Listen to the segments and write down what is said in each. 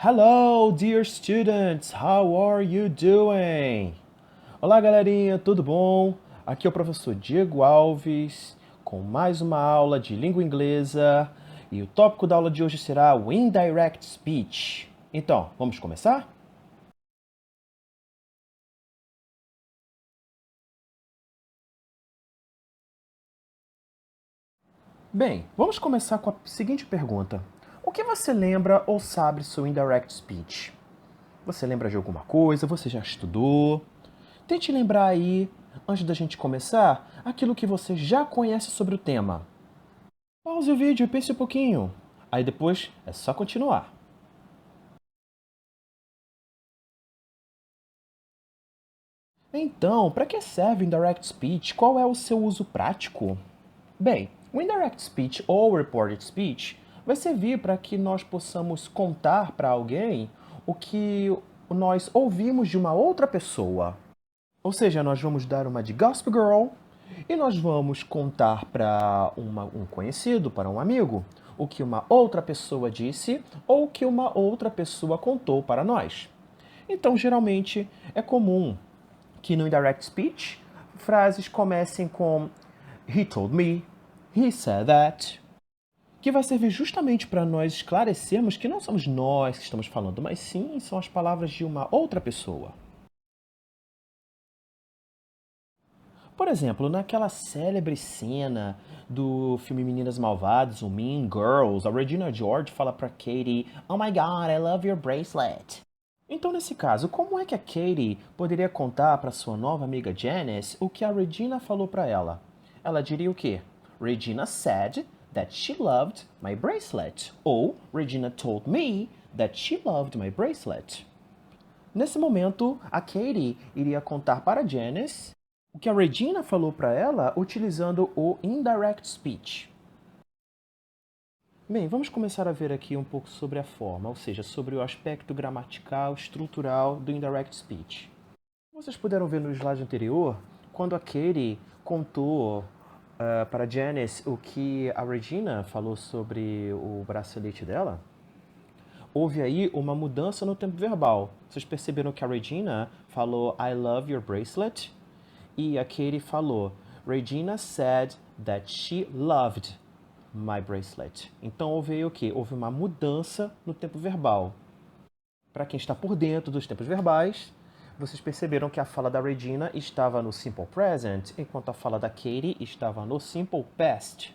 Hello, dear students, how are you doing? Olá, galerinha, tudo bom? Aqui é o professor Diego Alves com mais uma aula de língua inglesa e o tópico da aula de hoje será o indirect speech. Então, vamos começar? Bem, vamos começar com a seguinte pergunta: o que você lembra ou sabe sobre indirect speech? Você lembra de alguma coisa? Você já estudou? Tente lembrar aí, antes da gente começar, aquilo que você já conhece sobre o tema. Pause o vídeo e pense um pouquinho. Aí depois é só continuar. Então, para que serve o indirect speech? Qual é o seu uso prático? Bem, o indirect speech ou reported speech vai servir para que nós possamos contar para alguém o que nós ouvimos de uma outra pessoa. Ou seja, nós vamos dar uma de Gossip Girl e nós vamos contar para um conhecido, para um amigo, o que uma outra pessoa disse ou o que uma outra pessoa contou para nós. Então, geralmente, é comum que no indirect speech frases comecem com He told me, he said that, que vai servir justamente para nós esclarecermos que não somos nós que estamos falando, mas sim são as palavras de uma outra pessoa. Por exemplo, naquela célebre cena do filme Meninas Malvadas, o Mean Girls, a Regina George fala para Katie, "Oh my God, I love your bracelet." Então, nesse caso, como é que a Katie poderia contar para sua nova amiga Janice o que a Regina falou para ela? Ela diria o quê? Regina said that she loved my bracelet. Ou Regina told me that she loved my bracelet. Nesse momento, a Katie iria contar para Janice o que a Regina falou para ela utilizando o indirect speech. Bem, vamos começar a ver aqui um pouco sobre a forma, ou seja, sobre o aspecto gramatical, estrutural do indirect speech. Vocês puderam ver no slide anterior, quando a Katie contou para Janice o que a Regina falou sobre o bracelete dela, houve aí uma mudança no tempo verbal. Vocês perceberam que a Regina falou I love your bracelet e a Katie falou Regina said that she loved my bracelet. Então houve aí o quê? Houve uma mudança no tempo verbal. Para quem está por dentro dos tempos verbais, vocês perceberam que a fala da Regina estava no simple present, enquanto a fala da Katie estava no simple past.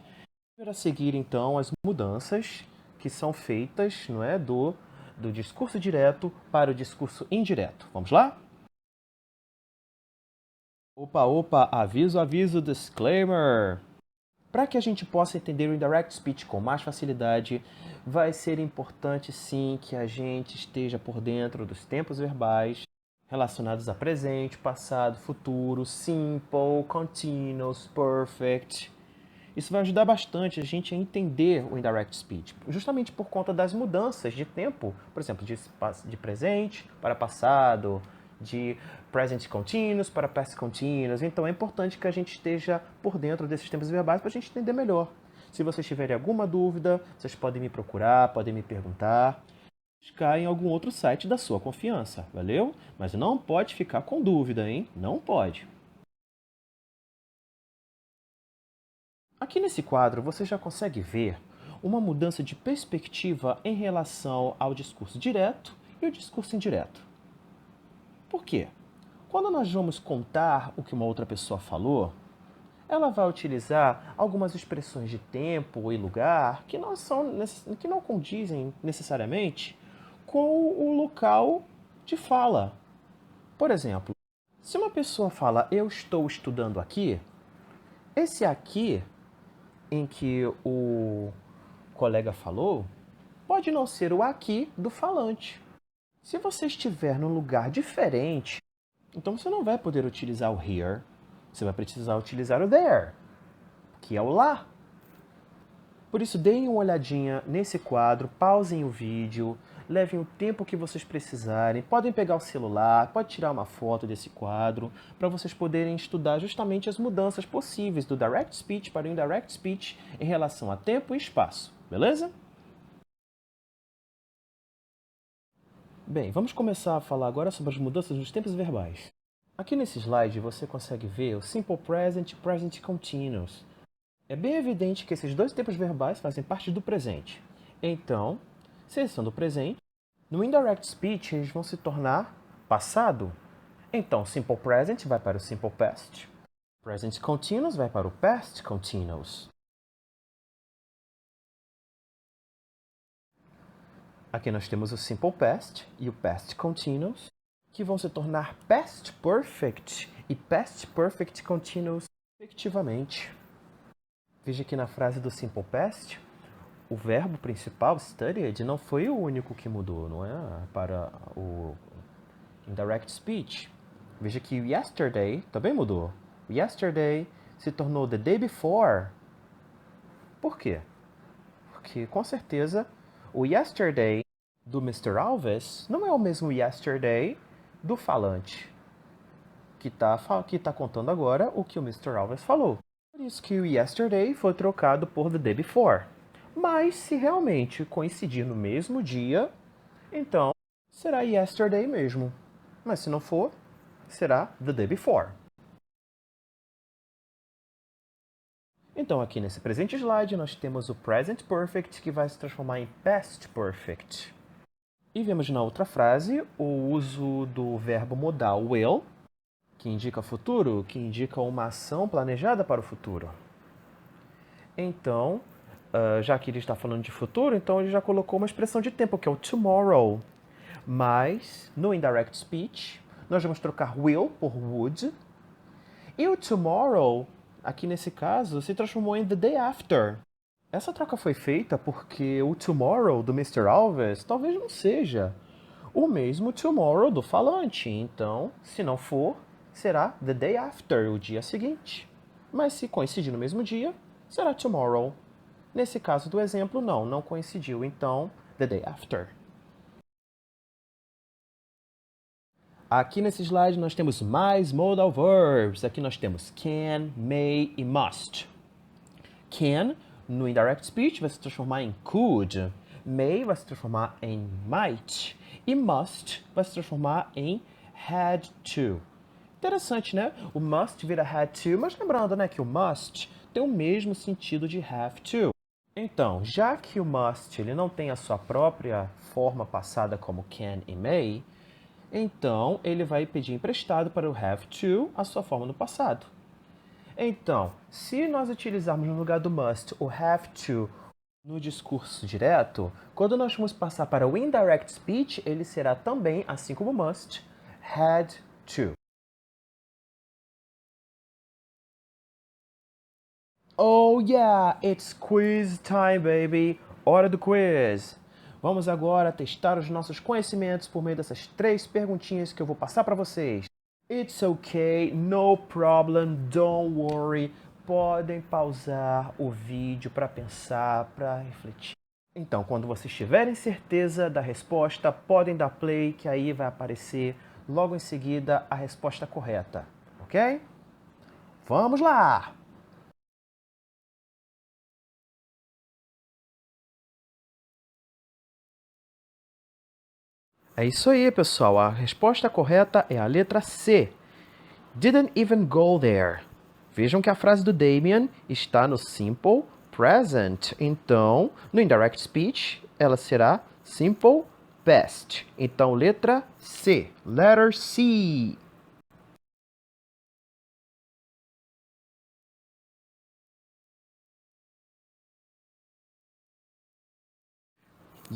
Vamos a seguir então as mudanças que são feitas, não é, do discurso direto para o discurso indireto. Vamos lá? Opa, opa, aviso, aviso, disclaimer! Para que a gente possa entender o indirect speech com mais facilidade, vai ser importante sim que a gente esteja por dentro dos tempos verbais relacionados a presente, passado, futuro, simple, continuous, perfect. Isso vai ajudar bastante a gente a entender o indirect speech, justamente por conta das mudanças de tempo, por exemplo, de presente para passado, de present continuous para past continuous. Então é importante que a gente esteja por dentro desses tempos verbais para a gente entender melhor. Se vocês tiverem alguma dúvida, vocês podem me procurar, podem me perguntar, buscar em algum outro site da sua confiança, valeu? Mas não pode ficar com dúvida, hein? Não pode. Aqui nesse quadro você já consegue ver uma mudança de perspectiva em relação ao discurso direto e o discurso indireto. Por quê? Quando nós vamos contar o que uma outra pessoa falou, ela vai utilizar algumas expressões de tempo e lugar que não condizem necessariamente com o local de fala. Por exemplo, se uma pessoa fala eu estou estudando aqui, esse aqui em que o colega falou pode não ser o aqui do falante. Se você estiver num lugar diferente, então você não vai poder utilizar o here, você vai precisar utilizar o there, que é o lá. Por isso, deem uma olhadinha nesse quadro, pausem o vídeo, levem o tempo que vocês precisarem, podem pegar o celular, pode tirar uma foto desse quadro, para vocês poderem estudar justamente as mudanças possíveis do direct speech para o indirect speech em relação a tempo e espaço, beleza? Bem, vamos começar a falar agora sobre as mudanças nos tempos verbais. Aqui nesse slide você consegue ver o Simple Present e Present Continuous. É bem evidente que esses dois tempos verbais fazem parte do presente. Então, se eles são do presente, no Indirect Speech eles vão se tornar passado. Então, Simple Present vai para o Simple Past. Present Continuous vai para o Past Continuous. Aqui nós temos o Simple Past e o Past Continuous, que vão se tornar Past Perfect e Past Perfect Continuous, respectivamente. Veja que na frase do Simple Past, o verbo principal, studied, não foi o único que mudou, não é? Para o Indirect Speech. Veja que o yesterday também mudou. Yesterday se tornou the day before. Por quê? Porque, com certeza, o yesterday do Mr. Alves não é o mesmo yesterday do falante, que tá contando agora o que o Mr. Alves falou. Por isso que o yesterday foi trocado por the day before. Mas se realmente coincidir no mesmo dia, então será yesterday mesmo. Mas se não for, será the day before. Então aqui nesse presente slide nós temos o present perfect que vai se transformar em past perfect. E vemos na outra frase o uso do verbo modal will, que indica futuro, que indica uma ação planejada para o futuro. Então, já que ele está falando de futuro, então ele já colocou uma expressão de tempo, que é o tomorrow. Mas, no indirect speech, nós vamos trocar will por would. E o tomorrow, aqui nesse caso, se transformou em the day after. Essa troca foi feita porque o tomorrow do Mr. Alves talvez não seja o mesmo tomorrow do falante. Então, se não for, será the day after, o dia seguinte. Mas se coincidir no mesmo dia, será tomorrow. Nesse caso do exemplo, não coincidiu. Então, the day after. Aqui nesse slide nós temos mais modal verbs. Aqui nós temos can, may e must. Can, no indirect speech, vai se transformar em could. May vai se transformar em might. E must vai se transformar em had to. Interessante, né? O must vira had to, mas lembrando, né, que o must tem o mesmo sentido de have to. Então, já que o must ele não tem a sua própria forma passada como can e may, então ele vai pedir emprestado para o have to a sua forma no passado. Então, se nós utilizarmos no lugar do must o have to no discurso direto, quando nós formos passar para o indirect speech, ele será também, assim como must, had to. Oh yeah, it's quiz time, baby! Hora do quiz! Vamos agora testar os nossos conhecimentos por meio dessas 3 perguntinhas que eu vou passar para vocês. It's okay, no problem, don't worry. Podem pausar o vídeo para pensar, para refletir. Então, quando vocês tiverem certeza da resposta, podem dar play, que aí vai aparecer logo em seguida a resposta correta, ok? Vamos lá! É isso aí, pessoal. A resposta correta é a letra C. Didn't even go there. Vejam que a frase do Damien está no simple present. Então, no indirect speech, ela será simple past. Então, letra C. Letter C.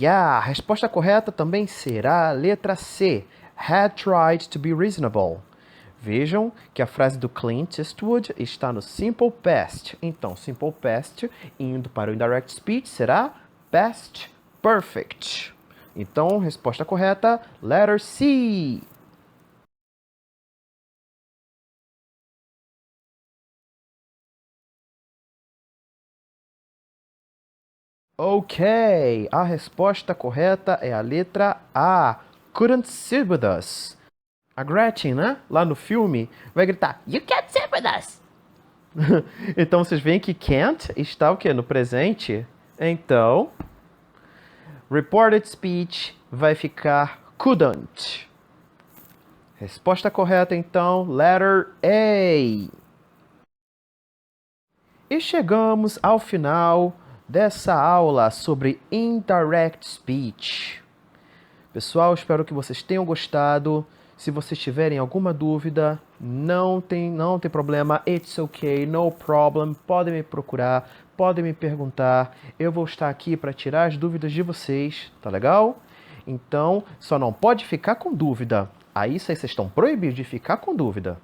A resposta correta também será a letra C. Had tried to be reasonable. Vejam que a frase do Clint Eastwood está no simple past. Então, simple past, indo para o indirect speech, será past perfect. Então, resposta correta, letter C. Ok, a resposta correta é a letra A. Couldn't sit with us. A Gretchen, né? Lá no filme, vai gritar, You can't sit with us! Então vocês veem que can't está o quê? No presente. Então, reported speech vai ficar couldn't. Resposta correta, então, letter A. E chegamos ao final dessa aula sobre indirect speech. Pessoal, espero que vocês tenham gostado. Se vocês tiverem alguma dúvida, não tem problema. It's okay, no problem. Podem me procurar, podem me perguntar. Eu vou estar aqui para tirar as dúvidas de vocês, tá legal? Então, só não pode ficar com dúvida. Aí vocês estão proibidos de ficar com dúvida.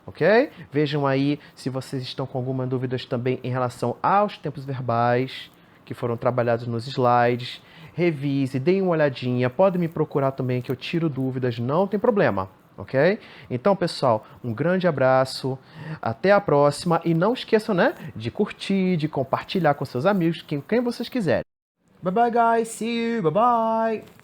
Ok? Vejam aí se vocês estão com alguma dúvida também em relação aos tempos verbais que foram trabalhados nos slides. Revise, deem uma olhadinha, pode me procurar também que eu tiro dúvidas, não tem problema, ok? Então, pessoal, um grande abraço, até a próxima e não esqueçam, né, de curtir, de compartilhar com seus amigos, quem vocês quiserem. Bye bye, guys, see you, bye bye!